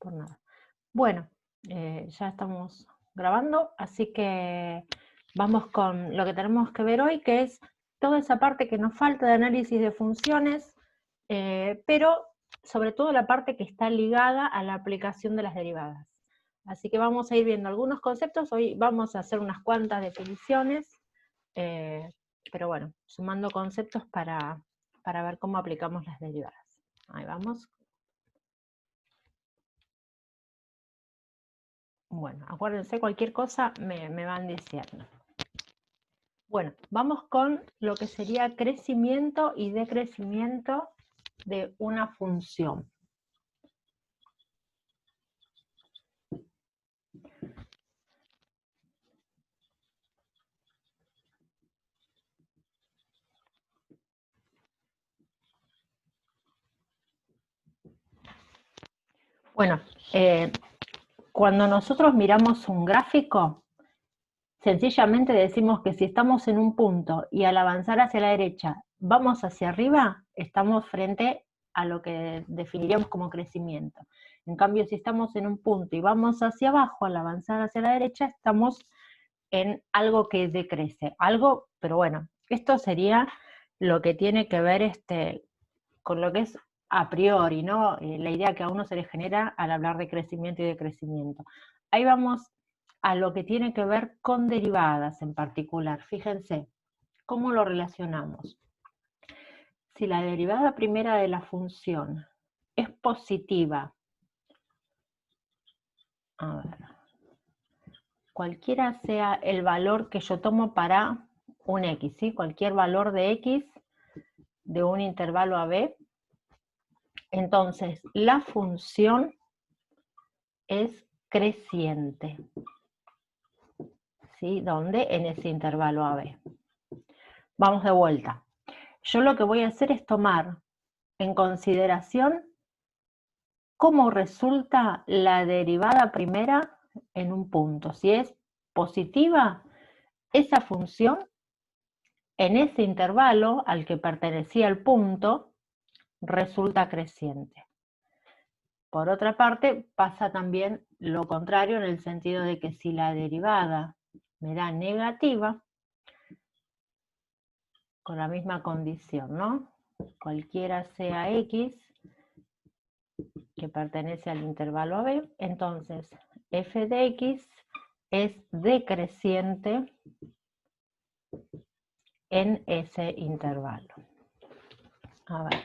por nada. Bueno, ya estamos grabando, así que vamos con lo que tenemos que ver hoy, que es toda esa parte que nos falta de análisis de funciones, pero sobre todo la parte que está ligada a la aplicación de las derivadas. Así que vamos a ir viendo algunos conceptos, hoy vamos a hacer unas cuantas definiciones, pero bueno, sumando conceptos para ver cómo aplicamos las derivadas. Ahí vamos. Bueno, acuérdense, cualquier cosa me van diciendo. Bueno, vamos con lo que sería crecimiento y decrecimiento de una función. Bueno, cuando nosotros miramos un gráfico, sencillamente decimos que si estamos en un punto y al avanzar hacia la derecha vamos hacia arriba, estamos frente a lo que definiríamos como crecimiento. En cambio, si estamos en un punto y vamos hacia abajo, al avanzar hacia la derecha, estamos en algo que decrece. Algo, pero bueno, esto sería lo que tiene que ver con lo que es a priori, ¿no? La idea que a uno se le genera al hablar de crecimiento y decrecimiento. Ahí vamos a lo que tiene que ver con derivadas en particular. Fíjense, ¿cómo lo relacionamos? Si la derivada primera de la función es positiva, a ver, cualquiera sea el valor que yo tomo para un x, ¿sí? Cualquier valor de x de un intervalo a b, entonces la función es creciente, ¿sí? ¿Dónde? En ese intervalo a b. Vamos de vuelta. Yo lo que voy a hacer es tomar en consideración cómo resulta la derivada primera en un punto. Si es positiva, esa función en ese intervalo al que pertenecía el punto resulta creciente. Por otra parte, pasa también lo contrario en el sentido de que si la derivada me da negativa, con la misma condición, ¿no? Cualquiera sea x que pertenece al intervalo a b, entonces f de x es decreciente en ese intervalo. A ver,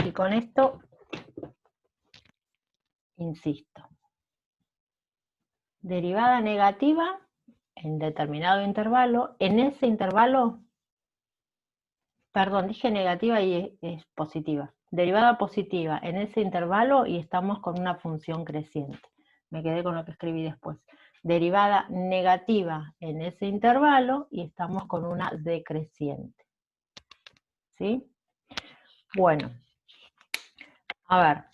y con esto, insisto, derivada negativa en determinado intervalo, en ese intervalo, perdón, dije negativa y es positiva, derivada positiva en ese intervalo y estamos con una función creciente. Me quedé con lo que escribí después. Derivada negativa en ese intervalo y estamos con una decreciente. ¿Sí? Bueno, a ver,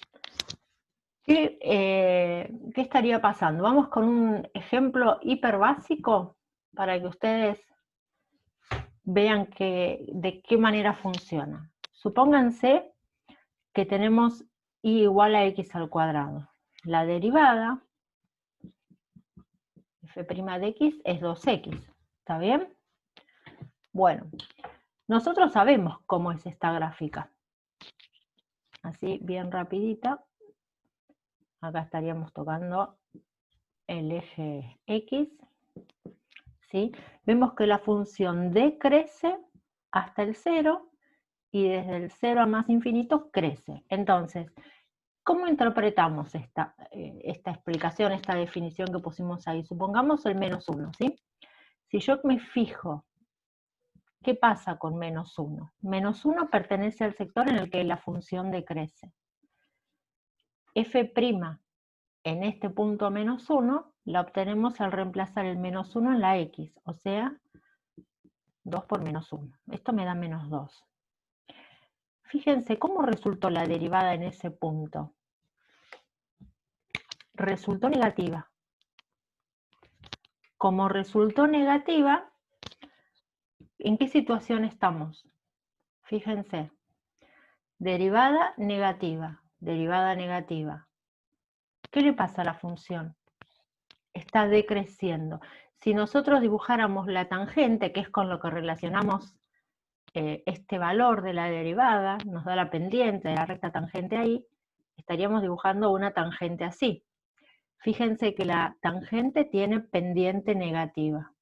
¿qué estaría pasando? Vamos con un ejemplo hiper básico para que ustedes vean de qué manera funciona. Supónganse que tenemos y igual a x al cuadrado. La derivada f' de x es 2x, ¿está bien? Bueno, nosotros sabemos cómo es esta gráfica. Así, bien rapidita. Acá estaríamos tocando el eje x, ¿sí? Vemos que la función decrece hasta el 0 y desde el 0 a más infinito crece. Entonces, ¿cómo interpretamos esta explicación, esta definición que pusimos ahí? Supongamos el menos 1, ¿sí? Si yo me fijo, ¿qué pasa con menos 1? Menos 1 pertenece al sector en el que la función decrece. F' en este punto menos 1 la obtenemos al reemplazar el menos 1 en la x, o sea, 2 por menos 1. Esto me da menos 2. Fíjense cómo resultó la derivada en ese punto. Resultó negativa. Como resultó negativa, ¿en qué situación estamos? Fíjense, derivada negativa, derivada negativa. ¿qué le pasa a la función? Está decreciendo. Si nosotros dibujáramos la tangente, que es con lo que relacionamos este valor de la derivada, nos da la pendiente de la recta tangente ahí, estaríamos dibujando una tangente así. Fíjense que la tangente tiene pendiente negativa.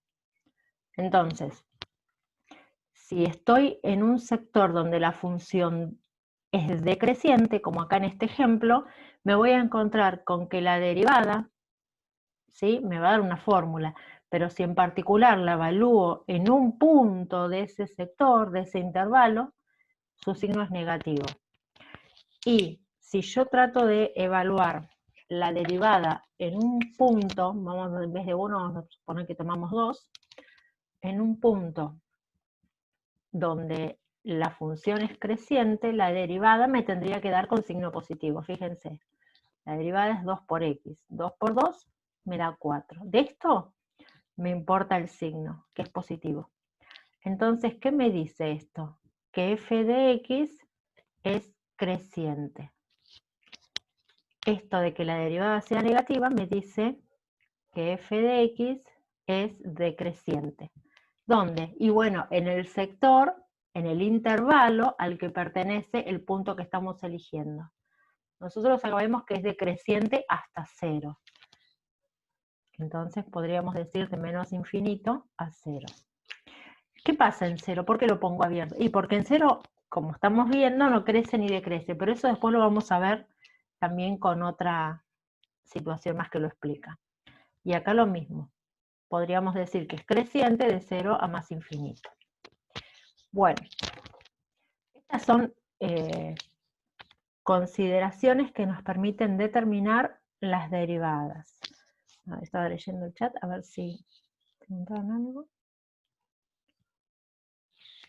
Entonces, si estoy en un sector donde la función es decreciente, como acá en este ejemplo, me voy a encontrar con que la derivada, ¿sí?, me va a dar una fórmula, pero si en particular la evalúo en un punto de ese sector, de ese intervalo, su signo es negativo. Y si yo trato de evaluar la derivada en un punto, vamos, en vez de uno, vamos a suponer que tomamos 2, en un punto donde la función es creciente, la derivada me tendría que dar con signo positivo. Fíjense, la derivada es 2 por x. 2 por 2 me da 4. De esto me importa el signo, que es positivo. Entonces, ¿qué me dice esto? Que f de x es creciente. Esto de que la derivada sea negativa me dice que f de x es decreciente. ¿Dónde? Y bueno, en el sector, en el intervalo al que pertenece el punto que estamos eligiendo. Nosotros sabemos que es decreciente hasta 0. Entonces podríamos decir de menos infinito a 0. ¿Qué pasa en 0? ¿Por qué lo pongo abierto? Y porque en 0, como estamos viendo, no crece ni decrece, pero eso después lo vamos a ver también con otra situación más que lo explica. Y acá lo mismo. Podríamos decir que es creciente de 0 a más infinito. Bueno, estas son consideraciones que nos permiten determinar las derivadas. Estaba leyendo el chat, a ver si preguntaron algo.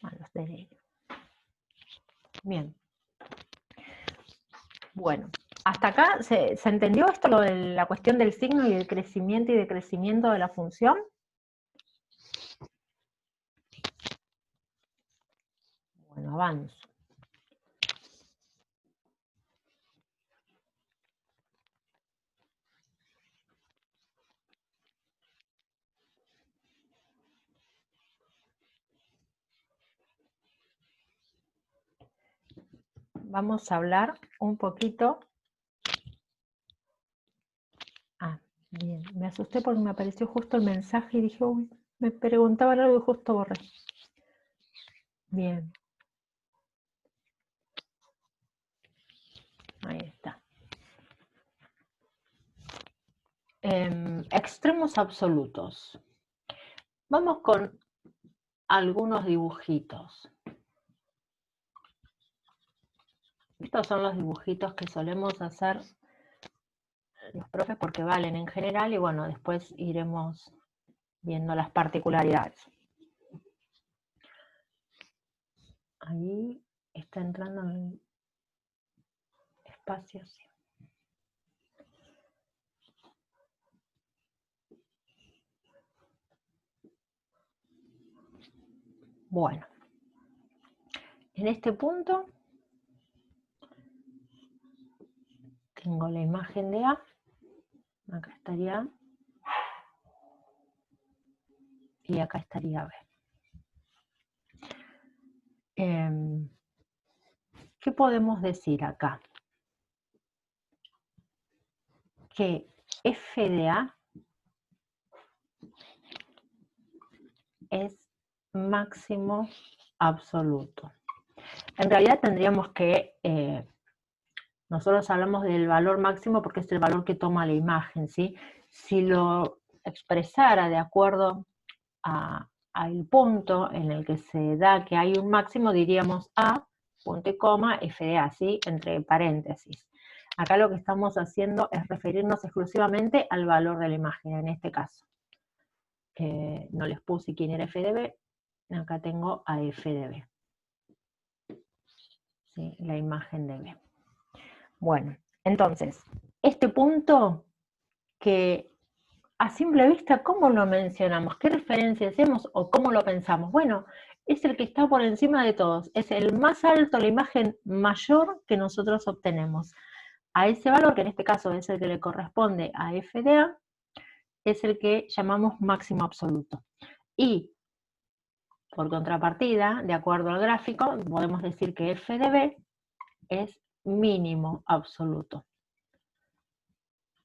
Los derivados. Bien. Bueno, hasta acá, ¿se entendió esto, lo de la cuestión del signo y el crecimiento y decrecimiento de la función? Bueno, avanzo. Vamos a hablar un poquito. Bien, me asusté porque me apareció justo el mensaje y dije, uy, me preguntaban algo y justo borré. Bien. Ahí está. Extremos absolutos. Vamos con algunos dibujitos. Estos son los dibujitos que solemos hacer los profes porque valen en general y bueno, después iremos viendo las particularidades. Ahí está entrando en el espacio. Sí. Bueno, en este punto tengo la imagen de A, acá estaría A, y acá estaría B. ¿Qué podemos decir acá? Que f de A es máximo absoluto. En realidad tendríamos que, nosotros hablamos del valor máximo porque es el valor que toma la imagen, ¿sí? Si lo expresara de acuerdo al punto en el que se da que hay un máximo, diríamos A, punto y coma, f de A, ¿sí? Entre paréntesis. Acá lo que estamos haciendo es referirnos exclusivamente al valor de la imagen, en este caso. No les puse quién era f de B, acá tengo a f de B. ¿Sí? La imagen de B. Bueno, entonces, este punto que a simple vista, ¿cómo lo mencionamos? ¿Qué referencia hacemos o cómo lo pensamos? Bueno, es el que está por encima de todos, es el más alto, la imagen mayor que nosotros obtenemos. a ese valor, que en este caso es el que le corresponde a f de a, es el que llamamos máximo absoluto. Y, por contrapartida, de acuerdo al gráfico, podemos decir que f de b es mínimo absoluto.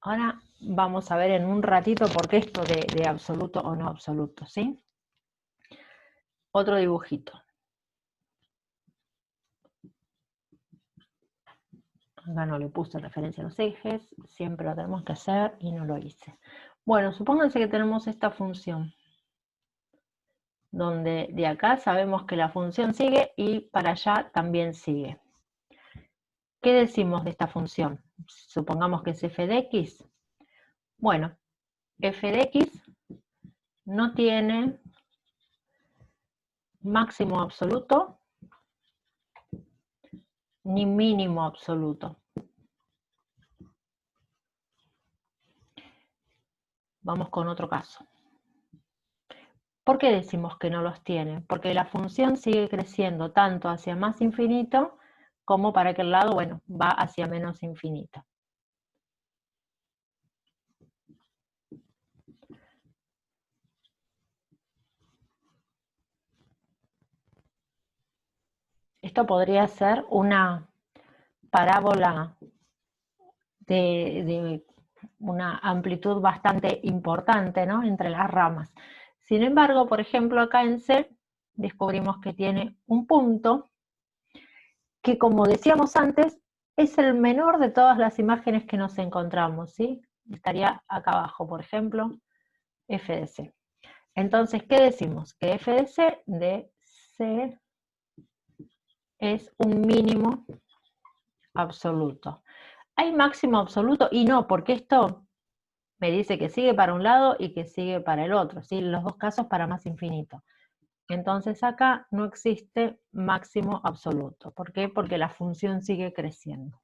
Ahora vamos a ver en un ratito por qué esto de absoluto o no absoluto, ¿sí? Otro dibujito. Acá no le puse referencia a los ejes, siempre lo tenemos que hacer y no lo hice. Bueno, supónganse que tenemos esta función, donde de acá sabemos que la función sigue y para allá también sigue. ¿Qué decimos de esta función? Supongamos que es f de x. Bueno, f de x no tiene máximo absoluto ni mínimo absoluto. Vamos con otro caso. ¿Por qué decimos que no los tiene? Porque la función sigue creciendo tanto hacia más infinito como para que el lado, bueno, va hacia menos infinito. Esto podría ser una parábola de una amplitud bastante importante, ¿no?, entre las ramas. Sin embargo, por ejemplo, acá en C descubrimos que tiene un punto que, como decíamos antes, es el menor de todas las imágenes que nos encontramos, ¿sí? Estaría acá abajo, por ejemplo, f de c. Entonces, ¿qué decimos? Que f de c es un mínimo absoluto. ¿Hay máximo absoluto? Y no, porque esto me dice que sigue para un lado y que sigue para el otro, ¿sí? Los dos casos para más infinito. Entonces acá no existe máximo absoluto. ¿Por qué? Porque la función sigue creciendo.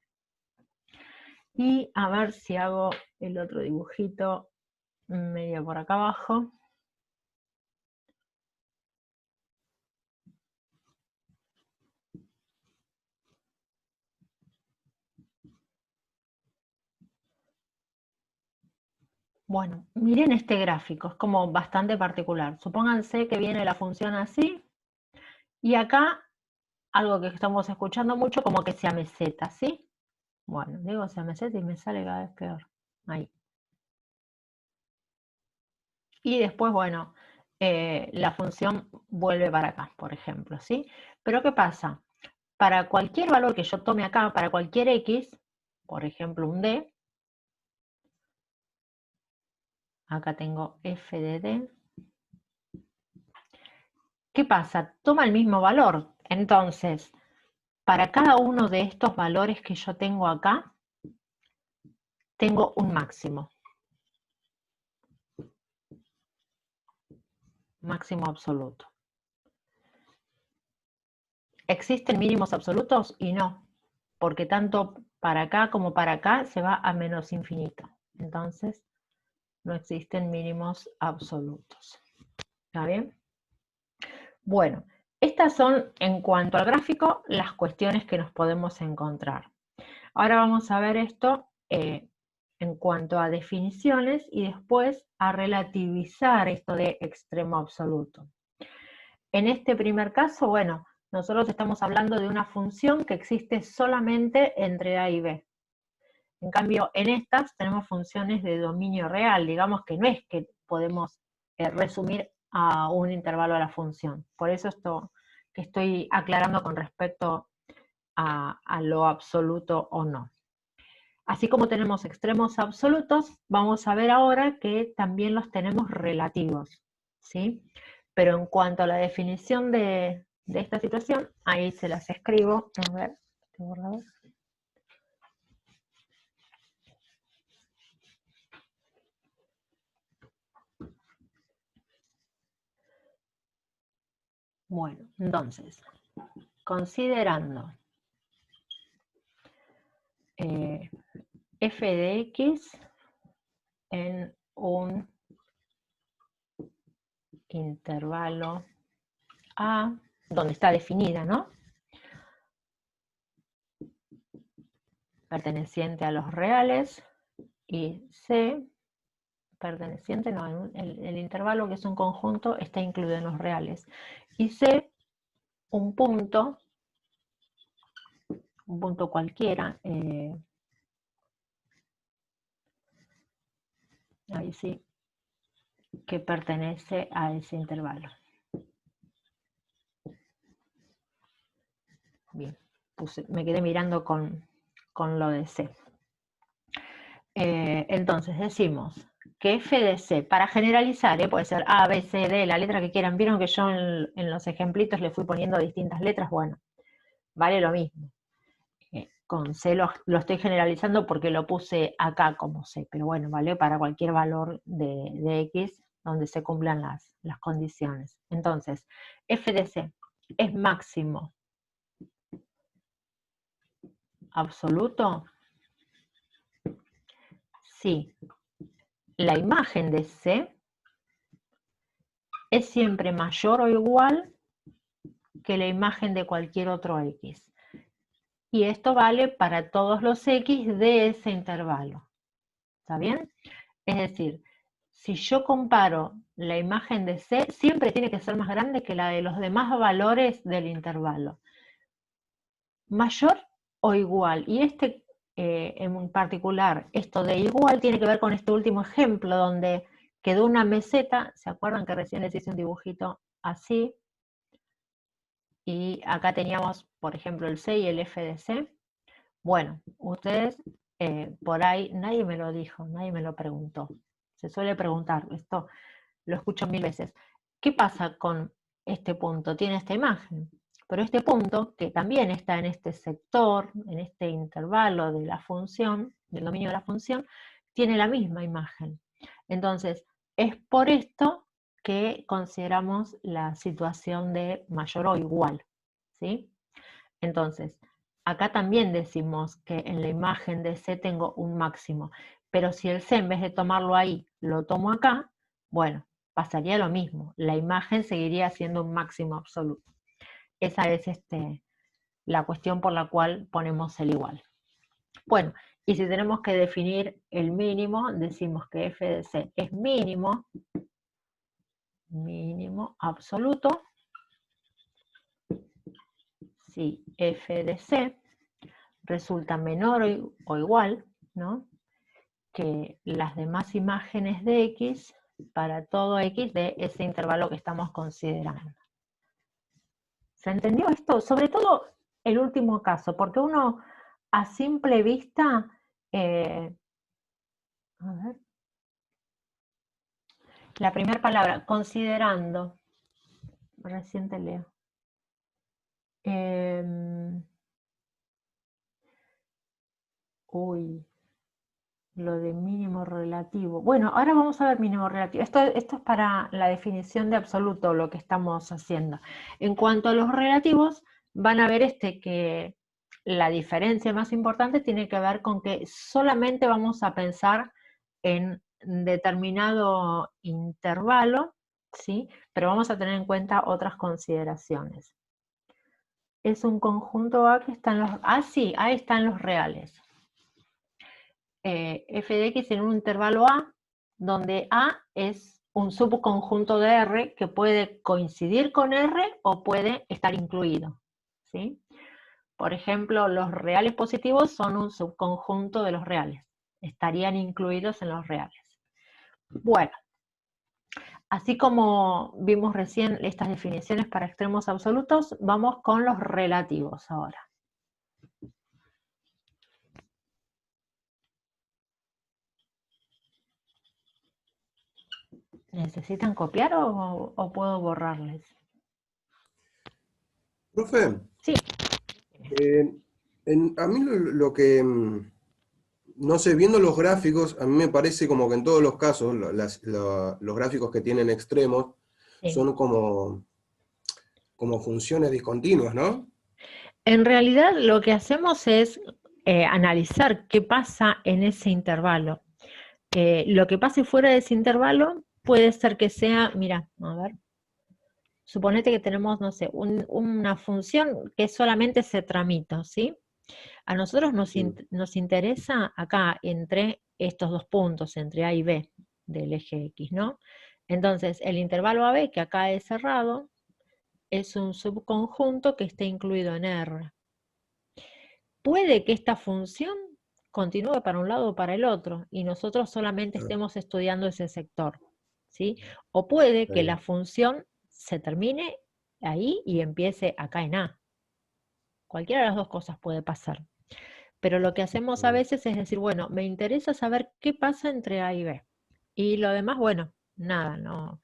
Y a ver si hago el otro dibujito medio por acá abajo. Bueno, miren este gráfico, es como bastante particular. Supónganse que viene la función así, y acá, algo que estamos escuchando mucho, como que se ameseta, ¿sí? Bueno, digo se ameseta y me sale cada vez peor. Ahí. Y después, bueno, la función vuelve para acá, por ejemplo, ¿sí? Pero ¿qué pasa? Para cualquier valor que yo tome acá, para cualquier x, por ejemplo un d, acá tengo f de d, ¿qué pasa? Toma el mismo valor. Entonces, para cada uno de estos valores que yo tengo acá, tengo un máximo. Máximo absoluto. ¿Existen mínimos absolutos? Y no, porque tanto para acá como para acá se va a menos infinito. Entonces, no existen mínimos absolutos. ¿Está bien? Bueno, estas son, en cuanto al gráfico, las cuestiones que nos podemos encontrar. Ahora vamos a ver esto en cuanto a definiciones y después a relativizar esto de extremo absoluto. En este primer caso, bueno, nosotros estamos hablando de una función que existe solamente entre A y B. En cambio, en estas tenemos funciones de dominio real, digamos que no es que podemos resumir a un intervalo a la función. Por eso esto que estoy aclarando con respecto a lo absoluto o no. Así como tenemos extremos absolutos, vamos a ver ahora que también los tenemos relativos, ¿sí? Pero en cuanto a la definición de esta situación, ahí se las escribo. A ver, ¿qué borrador? Bueno, entonces, considerando f de x en un intervalo A, donde está definida, ¿no? perteneciente a los reales, y C, perteneciente, no, el intervalo que es un conjunto está incluido en los reales, y C, un punto cualquiera, ahí sí, que pertenece a ese intervalo. Bien, me quedé mirando con lo de C. Entonces decimos que f de C, para generalizar, puede ser A, B, C, D, la letra que quieran. Vieron que yo en los ejemplitos le fui poniendo distintas letras, bueno, vale lo mismo. Con C lo estoy generalizando porque lo puse acá como C, pero bueno, vale para cualquier valor de X donde se cumplan las condiciones. Entonces, f de C es máximo absoluto si la imagen de C es siempre mayor o igual que la imagen de cualquier otro X. Y esto vale para todos los X de ese intervalo. ¿Está bien? Es decir, si yo comparo la imagen de C, siempre tiene que ser más grande que la de los demás valores del intervalo. Mayor o igual. Y en particular, esto de igual tiene que ver con este último ejemplo donde quedó una meseta. ¿Se acuerdan que recién les hice un dibujito así? Y acá teníamos, por ejemplo, el C y el F de C. Bueno, ustedes por ahí, nadie me lo dijo, nadie me lo preguntó. Se suele preguntar, esto lo escucho 1000 veces. ¿Qué pasa con este punto? Tiene esta imagen, pero este punto, que también está en este sector, en este intervalo de la función, del dominio de la función, tiene la misma imagen. Entonces, es por esto que consideramos la situación de mayor o igual, ¿sí? Entonces, acá también decimos que en la imagen de C tengo un máximo, pero si el C en vez de tomarlo ahí, lo tomo acá, bueno, pasaría lo mismo, la imagen seguiría siendo un máximo absoluto. Esa es la cuestión por la cual ponemos el igual. Bueno, y si tenemos que definir el mínimo, decimos que f de C es mínimo absoluto, si f de C resulta menor o igual, ¿no?, que las demás imágenes de X para todo X de ese intervalo que estamos considerando. ¿Se entendió esto? Sobre todo el último caso, porque uno a simple vista, a ver, la primera palabra, considerando, recién te leo. Lo de mínimo relativo. Bueno, ahora vamos a ver mínimo relativo. Esto es para la definición de absoluto, lo que estamos haciendo. En cuanto a los relativos, van a ver que la diferencia más importante tiene que ver con que solamente vamos a pensar en determinado intervalo, ¿sí? Pero vamos a tener en cuenta otras consideraciones. Es un conjunto A que está en los... Ah, sí, ahí están los reales. F de X en un intervalo A, donde A es un subconjunto de R que puede coincidir con R o puede estar incluido, ¿sí? Por ejemplo, los reales positivos son un subconjunto de los reales, estarían incluidos en los reales. Bueno, así como vimos recién estas definiciones para extremos absolutos, vamos con los relativos ahora. ¿Necesitan copiar o puedo borrarles? Profe, Sí. A mí lo que, no sé, viendo los gráficos, a mí me parece como que en todos los casos, los gráficos que tienen extremos Sí. son como funciones discontinuas, ¿no? En realidad lo que hacemos es analizar qué pasa en ese intervalo. Lo que pase fuera de ese intervalo puede ser que sea, mira, a ver, suponete que tenemos, no sé, una función que solamente se tramita, ¿sí? A nosotros Sí, nos interesa acá entre estos dos puntos, entre A y B del eje X, ¿no? Entonces, el intervalo AB, que acá es cerrado, es un subconjunto que esté incluido en R. Puede que esta función continúe para un lado o para el otro, y nosotros solamente ah, estemos estudiando ese sector, ¿sí? O puede está que la bien. función se termine ahí y empiece acá en A. Cualquiera de las dos cosas puede pasar. Pero lo que hacemos a Mm, veces es decir, bueno, me interesa saber qué pasa entre A y B. Y lo demás, bueno, nada, no,